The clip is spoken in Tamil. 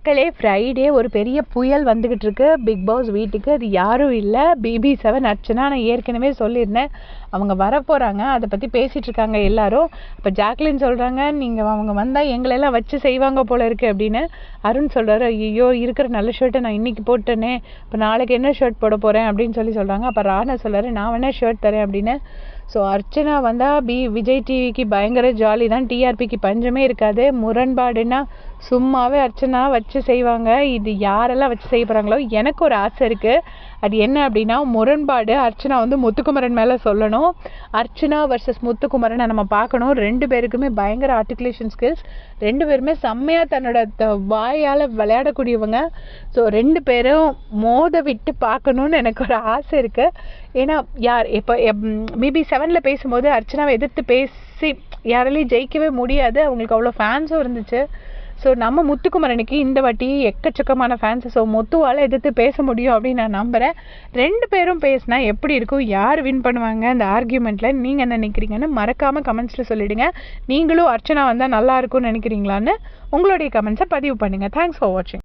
மக்களே, ஃப்ரைடே ஒரு பெரிய புயல் வந்துகிட்டு இருக்கு பிக் பாஸ் வீட்டுக்கு. அது யாரும் இல்லை, BB7 அர்ச்சனா. நான் ஏற்கனவே சொல்லியிருந்தேன் அவங்க வரப்போகிறாங்க, அதை பற்றி பேசிகிட்டு இருக்காங்க எல்லாரும். இப்போ ஜாக்லின் சொல்கிறாங்க, அவங்க வந்தால் எங்களெல்லாம் வச்சு செய்வாங்க போல இருக்குது அப்படின்னு. அருண் சொல்கிறாரு, ஐயோ இருக்கிற நல்ல ஷர்ட்டை நான் இன்றைக்கி போட்டேனே, இப்போ நாளைக்கு என்ன ஷர்ட் போட போகிறேன் அப்படின்னு சொல்கிறாங்க. அப்போ ராணா சொல்கிறாரு, நான் வேணால் ஷர்ட் தரேன் அப்படின்னு. ஸோ அர்ச்சனா வந்தால் விஜய் டிவிக்கு பயங்கர ஜாலி தான், டிஆர்பிக்கு பஞ்சமே இருக்காது. முரண்பாடுன்னா சும்மாவே அர்ச்சனா வச்சு செய்வாங்க. இது யாரெல்லாம் வச்சு செய்ய போகிறாங்களோ, எனக்கு ஒரு ஆசை இருக்குது. அது என்ன அப்படின்னா, முரண்பாடு அர்ச்சனா முத்துக்குமரன் மேலே சொல்லணும். அர்ச்சனா வர்சஸ் முத்துக்குமரனை நம்ம பார்க்கணும். 2 பேருக்குமே பயங்கர ஆர்டிகுலேஷன் ஸ்கில்ஸ், 2 பேருமே செம்மையாக தன்னோட வாயால் விளையாடக்கூடியவங்க. ஸோ 2 பேரும் மோத விட்டு பார்க்கணுன்னு எனக்கு ஒரு ஆசை இருக்குது. ஏன்னா இப்போ BB7 பேசும்போது அர்ச்சனாவை எதிர்த்து பேசி யாராலையும் ஜெயிக்கவே முடியாது, அவங்களுக்கு அவ்வளோ ஃபேன்ஸும் இருந்துச்சு. ஸோ நம்ம முத்துக்குமரனுக்கு இந்த வாட்டி எக்கச்சக்கமான ஃபேன்ஸு. ஸோ முத்துவால் எதிர்த்து பேச முடியும் அப்படின்னு நான் நம்புகிறேன். 2 பேரும் பேசினா எப்படி இருக்கும், யார் வின் பண்ணுவாங்க அந்த ஆர்கியூமெண்ட்டில், நீங்கள் என்ன நினைக்கிறீங்கன்னு மறக்காமல் கமெண்ட்ஸில் சொல்லிவிடுங்க. நீங்களும் அர்ச்சனா வந்தால் நல்லாயிருக்கும்னு நினைக்கிறீங்களான்னு உங்களுடைய கமெண்ட்ஸை பதிவு பண்ணுங்கள். தேங்க்ஸ் ஃபார் வாட்சிங்.